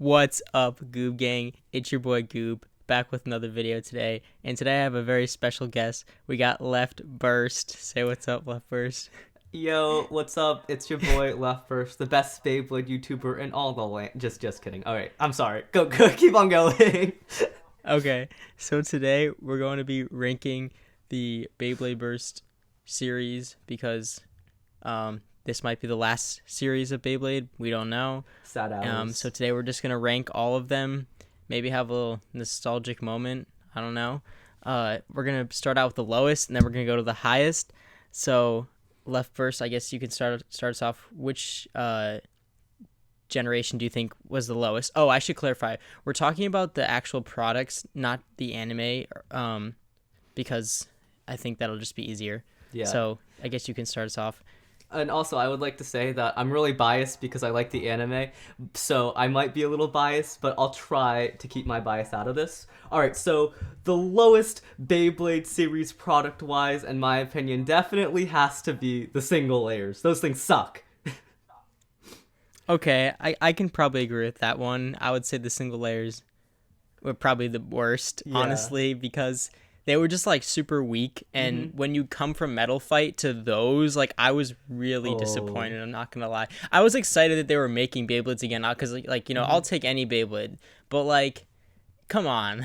What's up, Goob Gang? It's your boy Goob, back with another video today. And today I have a very special guest. We got LEFTBURST. Say what's up, LEFTBURST. Yo, what's up? It's your boy LEFTBURST, the best Beyblade YouTuber in all the land. Just kidding. All right, I'm sorry. Go, keep on going. Okay, so today we're going to be ranking the Beyblade Burst series because this might be the last series of Beyblade. We don't know. Sad hours. So today we're just gonna rank all of them. Maybe have a little nostalgic moment. I don't know. We're gonna start out with the lowest, and then we're gonna go to the highest. So LEFTBURST, I guess you can start us off. Which generation do you think was the lowest? Oh, I should clarify. We're talking about the actual products, not the anime, because I think that'll just be easier. Yeah. So I guess you can start us off. And also, I would like to say that I'm really biased because I like the anime, so I might be a little biased, but I'll try to keep my bias out of this. Alright, so the lowest Beyblade series product-wise, in my opinion, definitely has to be the single layers. Those things suck. Okay, I can probably agree with that one. I would say the single layers were probably the worst, Yeah. honestly, because they were just like super weak. And when you come from Metal Fight to those, like I was really disappointed. I'm not gonna lie. I was excited that they were making Beyblades again, not because like I'll take any Beyblade, but like, come on.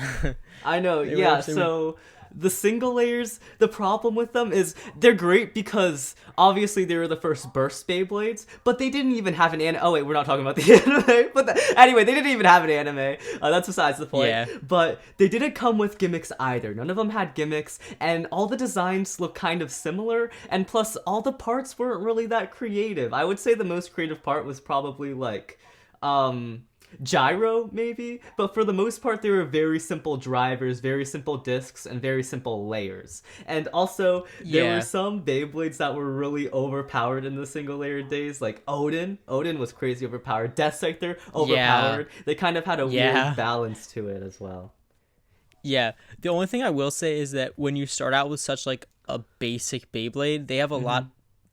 I know, They yeah, were- so the single layers, the problem with them is they're great because obviously they were the first Burst Beyblades, but they didn't even have an anime. Oh wait, we're not talking about the anime, but anyway, they didn't even have an anime. That's besides the point. Yeah. But they didn't come with gimmicks either. None of them had gimmicks, and all the designs look kind of similar, and plus all the parts weren't really that creative. I would say the most creative part was probably like, gyro maybe, but for the most part they were very simple drivers, very simple discs, and very simple layers. And also there Yeah. were some Beyblades that were really overpowered in the single layer days, like Odin was crazy overpowered, Death Scyther overpowered. They kind of had a Yeah. weird balance to it as well. Yeah, the only thing I will say is that when you start out with such like a basic Beyblade, they have a lot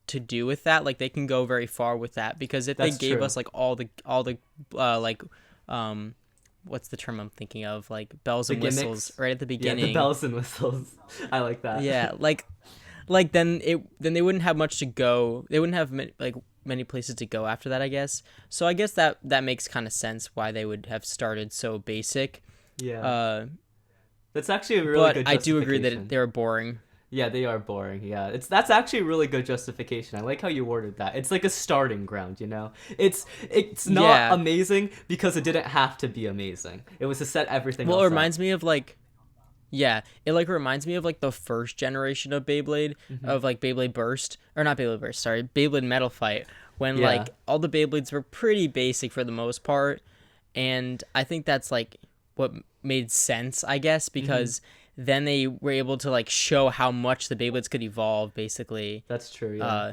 to do with that. Like they can go very far with that because if That's they gave true. us like all the like what's the term I'm thinking of, like bells The and gimmicks. whistles right at the Yeah, beginning. the bells and whistles. I like that. Yeah, like then they wouldn't have much to go. They wouldn't have many places to go after that, I guess. So I guess that makes kind of sense why they would have started so basic. Yeah. That's actually a really But good I do agree justification. that they were boring. Yeah, they are boring. Yeah, that's actually a really good justification. I like how you worded that. It's like a starting ground, you know. It's not Yeah. amazing because it didn't have to be amazing. It was to set everything Well, else it up. reminds me of like, yeah, it like reminds me of like the first generation of Beyblade, of like Beyblade Burst, or not Beyblade Burst, sorry, Beyblade Metal Fight, when Yeah. like all the Beyblades were pretty basic for the most part, and I think that's like what made sense, I guess, because then they were able to like show how much the Beyblades could evolve, basically, That's true. Yeah.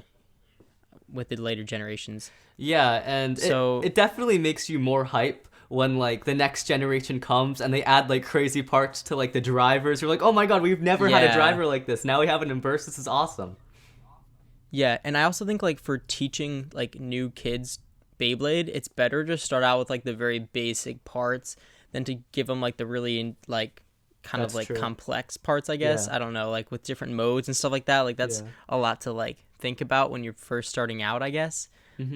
with the later generations. Yeah, and So- it definitely makes you more hype when like the next generation comes and they add like crazy parts to like the drivers. You're like, oh my god, we've never had a Yeah. driver like this. Now we have it in Burst. This is awesome. Yeah, and I also think like for teaching like new kids Beyblade, it's better to start out with like the very basic parts than to give them like the really like kind That's of like true. complex parts, I guess. Yeah. I don't know, like with different modes and stuff like that. Like that's Yeah. a lot to like think about when you're first starting out, I guess. Like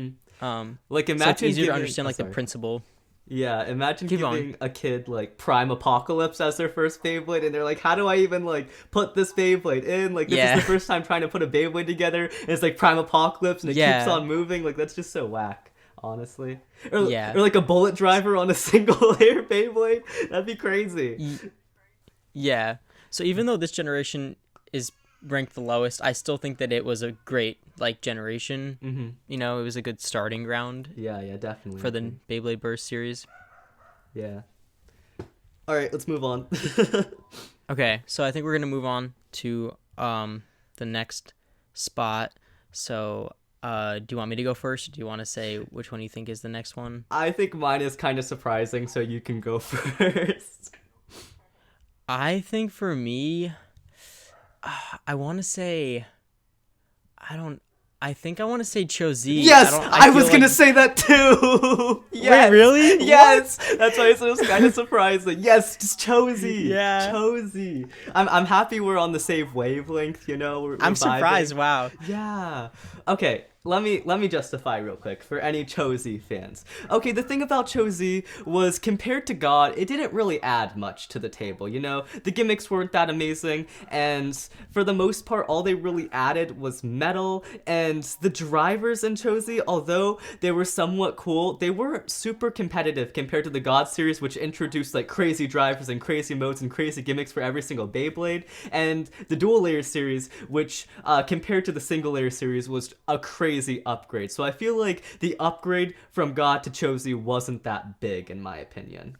So it's imagine easier to giving- understand like the sorry. principle. Yeah, imagine Keep giving going. a kid like Prime Apocalypse as their first Beyblade, and they're like, "How do I even like put this Beyblade in? Like, this Yeah. is the first time trying to put a Beyblade together, and it's like Prime Apocalypse, and it Yeah. keeps on moving. Like, that's just so whack, honestly. Or, Yeah. or like a bullet driver on a single layer Beyblade. That'd be crazy. Yeah. So even though this generation is ranked the lowest, I still think that it was a great like generation. You know, it was a good starting ground Yeah, definitely. for the Beyblade Burst series. Yeah. All right, let's move on. Okay, so I think we're gonna move on to the next spot. So do you want me to go first? Or do you want to say which one you think is the next one? I think mine is kind of surprising, so you can go first. I think for me, I want to say, I think I want to say Choset. Yes, I was feel gonna like... say that too. Yes. Wait, really? Yes, that's why it was kind of surprising. Yes, just Choset. Yeah. Choset. I'm happy we're on the same wavelength. You know, we're I'm vibing. surprised. Wow. Yeah. Okay. Let me justify real quick for any Choset fans. Okay, the thing about Choset was compared to God, it didn't really add much to the table, you know? The gimmicks weren't that amazing, and for the most part, all they really added was metal, and the drivers in Choset, although they were somewhat cool, they weren't super competitive compared to the God series, which introduced like crazy drivers and crazy modes and crazy gimmicks for every single Beyblade, and the dual layer series, which compared to the single layer series was a crazy upgrade. So I feel like the upgrade from God to Choset wasn't that big in my opinion.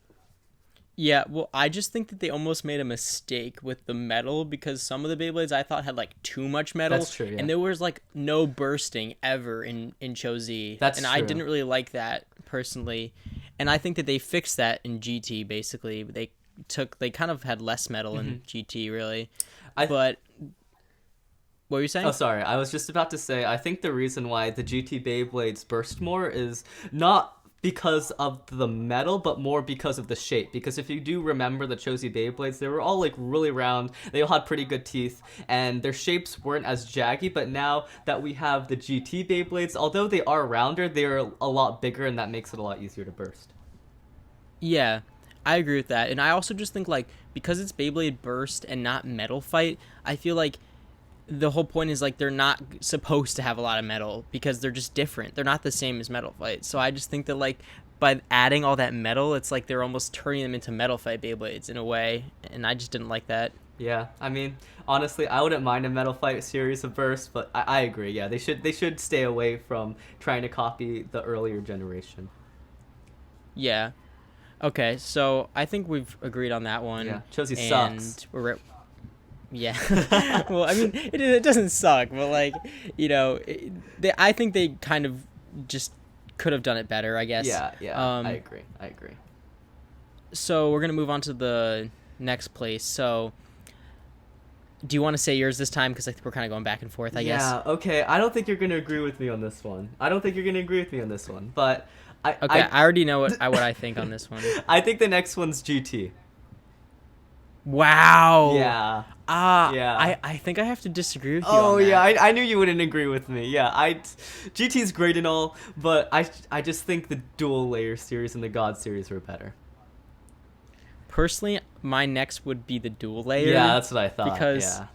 Yeah, well, I just think that they almost made a mistake with the metal because some of the Beyblades I thought had like too much metal. That's true, yeah. And there was like no bursting ever in Choset. That's and true. I didn't really like that personally. And I think that they fixed that in GT basically. They kind of had less metal in GT really. But what were you saying? Oh, sorry. I was just about to say, I think the reason why the GT Beyblades burst more is not because of the metal, but more because of the shape. Because if you do remember the Choset Beyblades, they were all like really round. They all had pretty good teeth, and their shapes weren't as jaggy. But now that we have the GT Beyblades, although they are rounder, they're a lot bigger, and that makes it a lot easier to burst. Yeah, I agree with that. And I also just think like because it's Beyblade Burst and not Metal Fight, I feel like the whole point is like they're not supposed to have a lot of metal because they're just different. They're not the same as Metal Fight. So I just think that like by adding all that metal, it's like they're almost turning them into Metal Fight Beyblades in a way, and I just didn't like that. Yeah, I mean, honestly, I wouldn't mind a Metal Fight series of bursts, but I agree. Yeah, they should stay away from trying to copy the earlier generation. Yeah. Okay, so I think we've agreed on that one. Yeah, Choset and sucks. Yeah. Well, I mean, it doesn't suck, but like, you know, I think they kind of just could have done it better, I guess. Yeah, I agree. So we're going to move on to the next place. So do you want to say yours this time? Because I think we're kind of going back and forth, I guess. Yeah, okay. I don't think you're going to agree with me on this one. But I already know what I think on this one. I think the next one's GT. Wow. Yeah. Yeah. I think I have to disagree with you Oh, on that. yeah, I knew you wouldn't agree with me. Yeah, GT's great and all, but I just think the dual layer series and the God series were better. Personally, my next would be the dual layer. Yeah, that's what I thought.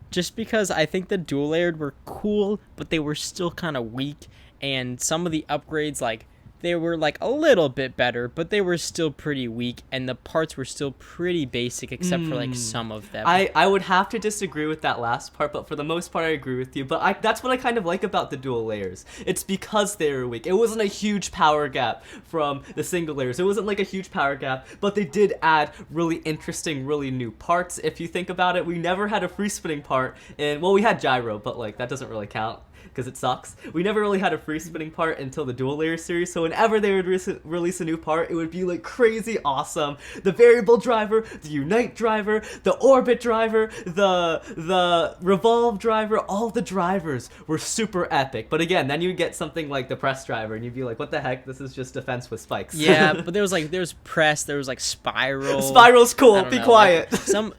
Just because I think the dual layered were cool, but they were still kind of weak, and some of the upgrades, like, they were like a little bit better, but they were still pretty weak, and the parts were still pretty basic except for like some of them. I would have to disagree with that last part, but for the most part I agree with you. But that's what I kind of like about the dual layers. It's because they were weak. It wasn't a huge power gap from the single layers. It wasn't like a huge power gap, but they did add really interesting, really new parts. If you think about it, we never had a free spinning part, and well, we had gyro, but like that doesn't really count because it sucks. We never really had a free spinning part until the dual layer series, so whenever they would release a new part, it would be like crazy awesome. The variable driver, the unite driver, the orbit driver, the revolve driver, all the drivers were super epic. But again, then you get something like the press driver and you'd be like, what the heck, this is just defense with spikes. Yeah, but there was press, there was like spiral. Spiral's cool, be quiet. Like,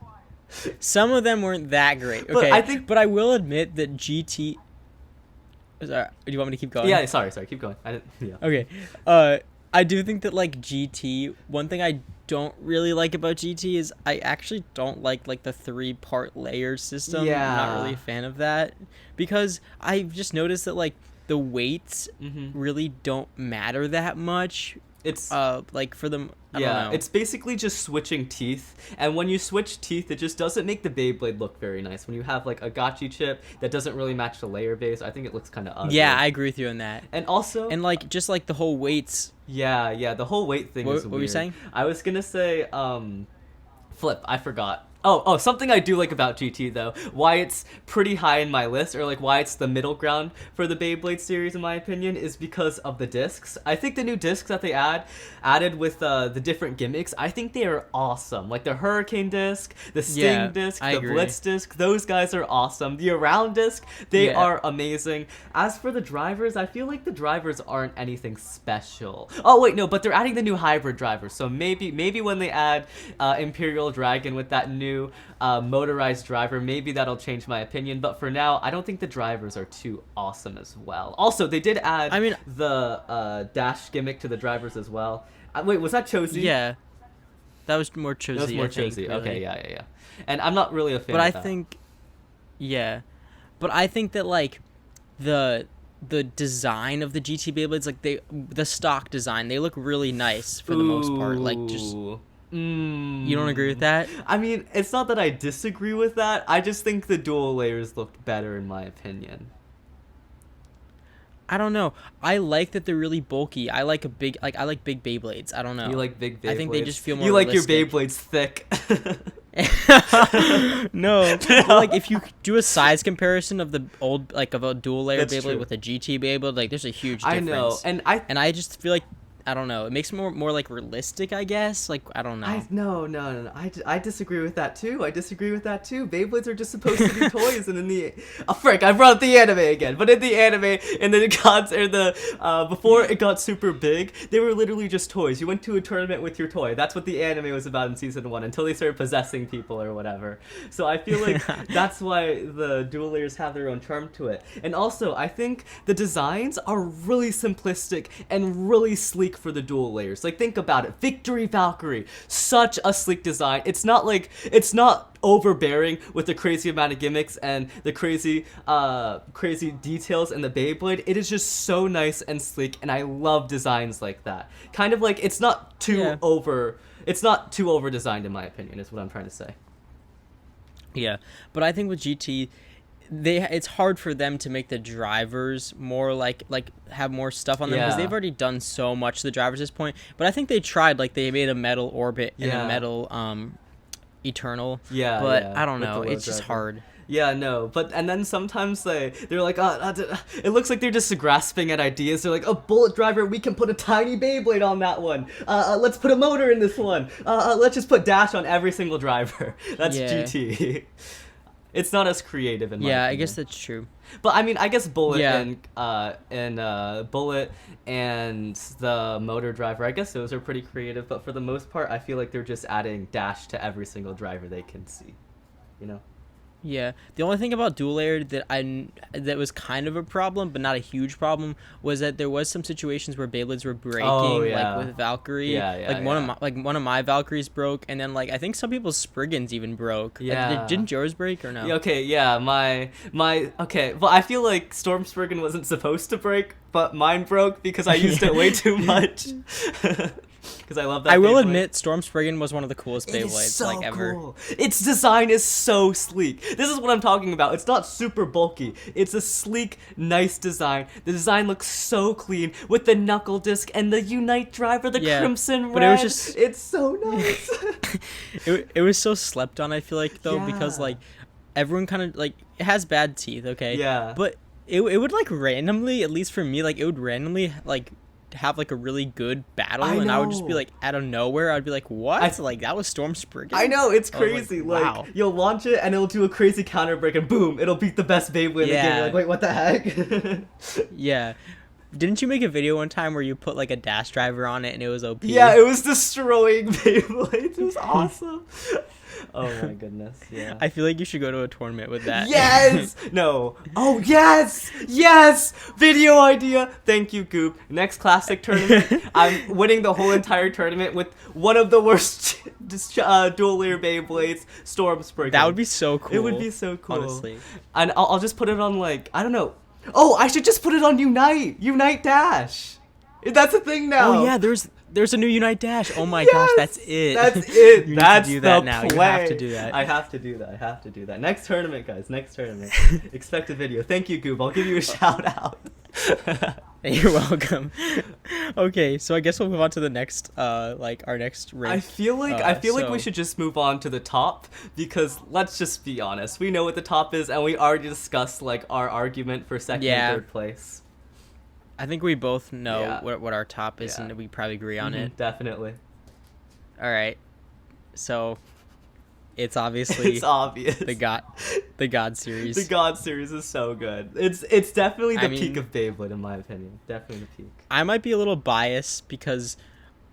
some of them weren't that great. Okay, but I will admit that GT... Sorry, do you want me to keep going? Yeah, sorry, keep going. Okay. I do think that like GT, one thing I don't really like about GT is I actually don't like the 3-part layer system. Yeah. I'm not really a fan of that because I've just noticed that like the weights really don't matter that much. It's like for them, I don't know. It's basically just switching teeth, and when you switch teeth, it just doesn't make the Beyblade look very nice. When you have like a gotchi chip that doesn't really match the layer base, I think it looks kind of ugly. Yeah, I agree with you on that. And also, and like just like the whole weights. Yeah, the whole weight thing is weird. What were you saying? I was gonna say, Flip. I forgot. Oh, something I do like about GT though, why it's pretty high in my list, or like why it's the middle ground for the Beyblade series in my opinion, is because of the discs. I think the new discs that they added with the different gimmicks, I think they are awesome. Like the Hurricane disc, the Sting disc, the Blitz disc, those guys are awesome. The Around disc, they are amazing. As for the drivers, I feel like the drivers aren't anything special. Oh wait, no, but they're adding the new hybrid drivers, so maybe when they add Imperial Dragon with that new motorized driver, maybe that'll change my opinion, but for now I don't think the drivers are too awesome as well. Also, they did add the dash gimmick to the drivers as well. Wait, was that Choset? Yeah, that was more Choset. That was more Choset. Really. Okay, yeah. And I'm not really a fan of that. But I think that like the design of the GT Beyblades, like the stock design, they look really nice for the most part. Like just. You don't agree with that? I mean, it's not that I disagree with that. I just think the dual layers looked better in my opinion. I don't know. I like that they're really bulky. I like big Beyblades. I don't know. You like big Beyblades? I think they just feel more You like realistic. your Beyblades thick. No. But like if you do a size comparison of the old, like of a dual layer Beyblade with a GT Beyblade, like there's a huge difference. I know. And I just feel like, I don't know. It makes it more like realistic, I guess. Like, I don't know. No. I disagree with that too. Beyblades are just supposed to be toys, and in the I brought up the anime again. But in the anime, and then before it got super big, they were literally just toys. You went to a tournament with your toy. That's what the anime was about in season 1 until they started possessing people or whatever. So I feel like that's why the dual layers have their own charm to it. And also, I think the designs are really simplistic and really sleek for the dual layers. Like, think about it. Victory Valkyrie, such a sleek design. It's not overbearing with the crazy amount of gimmicks and the crazy details in the Beyblade. It is just so nice and sleek, and I love designs like that. Kind of like it's not too over designed in my opinion, is what I'm trying to say. Yeah, but I think with GT, it's hard for them to make the drivers more like have more stuff on them, because they've already done so much to the drivers at this point. But I think they tried, like they made a metal Orbit and a metal Eternal. But I don't know, it's just hard. Yeah, no, and then sometimes they're like, it looks like they're just grasping at ideas. They're like, a bullet driver, we can put a tiny Beyblade on that one. Let's put a motor in this one. Let's just put dash on every single driver. That's GT. It's not as creative in my opinion. I guess that's true. But I mean, I guess Bullet and Bullet and the motor driver, I guess those are pretty creative. But for the most part, I feel like they're just adding dash to every single driver they can see. You know? Yeah, the only thing about dual layer that was kind of a problem, but not a huge problem, was that there was some situations where Beyblades were breaking, like with Valkyrie. One of my Valkyries broke, and then like I think some people's Spriggans even broke. Yeah. Didn't yours break or no? Well, I feel like Storm Spriggan wasn't supposed to break, but mine broke because I used it way too much. Because I love that. I will admit, Storm Spriggan was one of the coolest Beyblades ever. Cool. Its design is so sleek. This is what I'm talking about. It's not super bulky. It's a sleek, nice design. The design looks so clean with the knuckle disc and the Unite driver, the crimson red. But it's so nice. it was so slept on, I feel like, though, because like everyone kind of like, it has bad teeth, okay? Yeah. But it would like randomly, at least for me, like it would randomly like have like a really good battle, and I would just be like, out of nowhere, I'd be like, what? Like that was Storm Spriggan? I know, it's crazy. Like you'll launch it and it'll do a crazy counter break and boom, it'll beat the best Beyblade in the game. You're like, wait, what the heck? Yeah. Didn't you make a video one time where you put like a dash driver on it and it was OP? Yeah, it was destroying Beyblades. It was awesome. Oh my goodness, yeah. I feel like you should go to a tournament with that. Yes! No. Oh, yes! Yes! Video idea! Thank you, Goob. Next classic tournament, I'm winning the whole entire tournament with one of the worst dual layer Beyblades, Storm Spriggan. That would be so cool. It would be so cool. Honestly. And I'll just put it on, like, I don't know. Oh, I should just put it on Unite! Unite Dash! That's a thing now! Oh, yeah, there's a new Unite Dash. Oh my gosh, that's it. That's it. You That's need to do that the now. play. You have to do that. I have to do that. Next tournament, guys. Next tournament. Expect a video. Thank you, Goob. I'll give you a shout out. You're welcome. Okay, so I guess we'll move on to the next, like our next race. I feel like we should just move on to the top, because let's just be honest, we know what the top is, and we already discussed like our argument for second and third place. I think we both know what our top is, Yeah. and we probably agree on it. Definitely. All right, so it's obviously It's obvious. the God series. The God series is so good. It's definitely the I peak mean, of Beyblade in my opinion. Definitely the peak. I might be a little biased because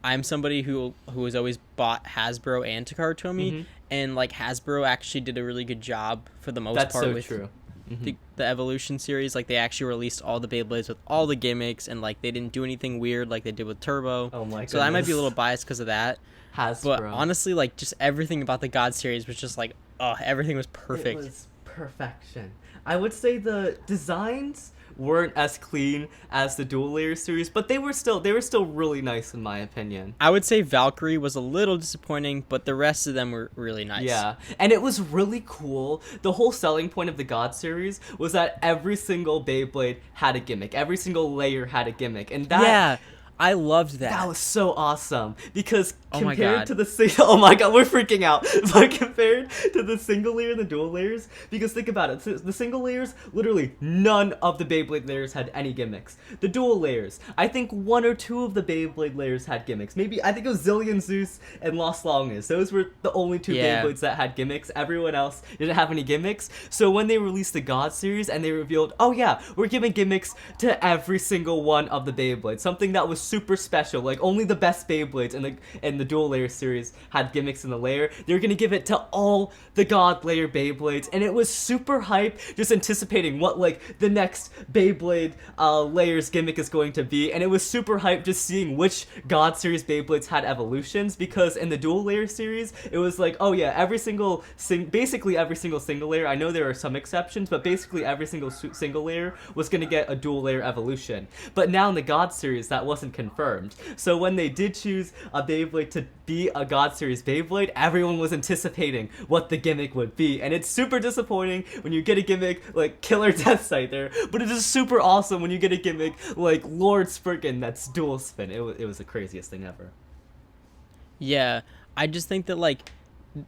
I'm somebody who has always bought Hasbro and Takara and like Hasbro actually did a really good job for the most That's part so with true. the Evolution series. Like they actually released all the Beyblades with all the gimmicks, and like they didn't do anything weird like they did with Turbo. Oh my goodness. So I might be a little biased because of that. Hasbro. But honestly, like just everything about the God series was just like, oh, everything was perfect. It was perfection. I would say the designs weren't as clean as the dual layer series, but they were still really nice in my opinion. I would say Valkyrie was a little disappointing, but the rest of them were really nice. Yeah, and it was really cool. The whole selling point of the God series was that every single Beyblade had a gimmick. Every single layer had a gimmick, and that I loved that. That was so awesome because Oh my compared God. to the single, oh my god, we're freaking out. But compared to the single layer and the dual layers, because think about it, so the single layers, literally none of the Beyblade layers had any gimmicks. The dual layers, I think one or two of the Beyblade layers had gimmicks. Maybe I think it was Zillion Zeus and Lost Longus. Those were the only two Beyblades that had gimmicks. Everyone else didn't have any gimmicks. So when they released the God series and they revealed, oh yeah, we're giving gimmicks to every single one of the Beyblades, something that was super special, like only the best Beyblades in the dual layer series had gimmicks in the layer. They're gonna give it to all the God layer Beyblades, and it was super hype, just anticipating what like the next Beyblade layers gimmick is going to be, and it was super hype just seeing which God series Beyblades had evolutions, because in the dual layer series it was like, oh yeah, basically every single single layer, I know there are some exceptions, but basically every single single layer was gonna get a dual layer evolution. But now in the God series that wasn't confirmed. So when they did choose a Beyblade to be a God series Beyblade, everyone was anticipating what the gimmick would be, and it's super disappointing when you get a gimmick like Killer Death Sight there, but it is super awesome when you get a gimmick like Lord Spurkin that's dual spin. It was the craziest thing ever. Yeah, I just think that like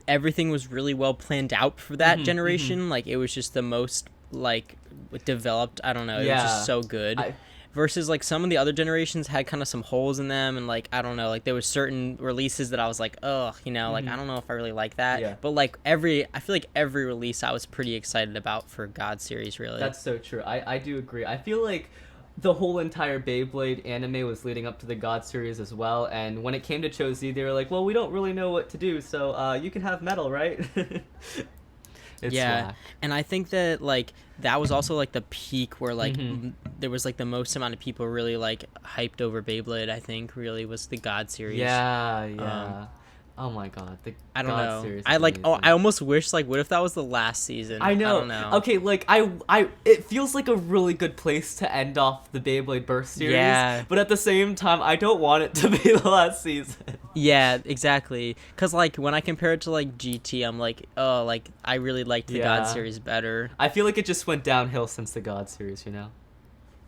everything was really well planned out for that generation. Like it was just the most like developed. I don't know. It was just so good. Versus like some of the other generations had kind of some holes in them, and like I don't know, like there was certain releases that I was like, ugh, you know, like I don't know if I really like that. Yeah. But like I feel like every release I was pretty excited about for God series, really. That's so true. I do agree. I feel like the whole entire Beyblade anime was leading up to the God series as well, and when it came to Choset, they were like, well, we don't really know what to do, so you can have metal, right? It's whack. And I think that like that was also like the peak where like there was like the most amount of people really like hyped over Beyblade. I think really was the God series. Yeah. Oh my god, the I don't God know. series. I like. Amazing. Oh, I almost wish like, what if that was the last season? I know. I don't know. Okay, like it feels like a really good place to end off the Beyblade Burst series. Yeah. But at the same time, I don't want it to be the last season. Yeah, exactly. Cause like when I compare it to like GT, I'm like, oh, like I really liked the God series better. I feel like it just went downhill since the God series, you know?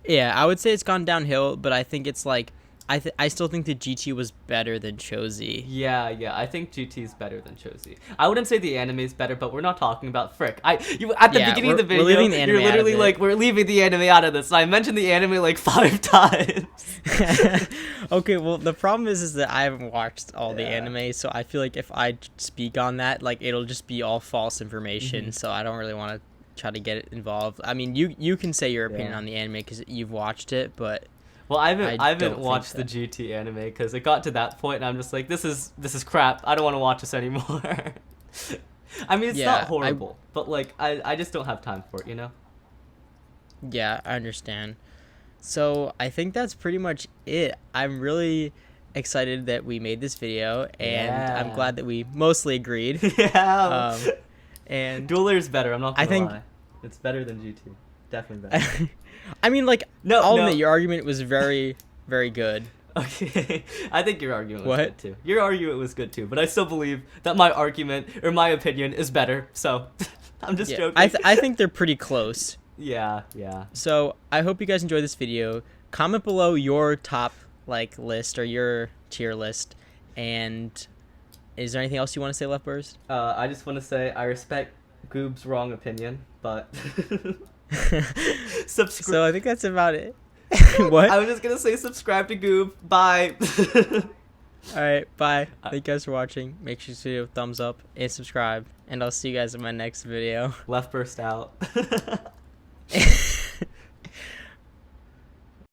Yeah, I would say it's gone downhill, but I think it's like I still think the GT was better than Choset. Yeah, I think GT is better than Choset. I wouldn't say the anime is better, but we're not talking about frick. At the beginning of the video, we're leaving the anime you're literally out of like, we're leaving the anime out of this. And I mentioned the anime like 5 times. Okay, well the problem is that I haven't watched all the anime, so I feel like if I speak on that, like it'll just be all false information. So I don't really want to try to get involved. I mean, you can say your opinion on the anime because you've watched it, but. Well, I haven't watched the GT anime because it got to that point and I'm just like, this is crap. I don't want to watch this anymore. I mean, it's not horrible, but like I just don't have time for it, you know? Yeah, I understand. So I think that's pretty much it. I'm really excited that we made this video, and I'm glad that we mostly agreed. Yeah. And Dual Layer is better. I'm not gonna lie. It's better than GT. Definitely better. I mean, like, I'll admit your argument was very, very good. Okay, I think your argument was good too. Your argument was good too, but I still believe that my argument or my opinion is better. So I'm just joking. I think they're pretty close. Yeah. So I hope you guys enjoyed this video. comment below your top like list or your tier list. And is there anything else you want to say, LeftBurst? I just want to say I respect Goob's wrong opinion, but subscribe. So I think that's about it. What? I was just gonna say subscribe to Goob. Bye. All right, bye. Thank you guys for watching. Make sure to give a thumbs up and subscribe, and I'll see you guys in my next video. LeftBurst out.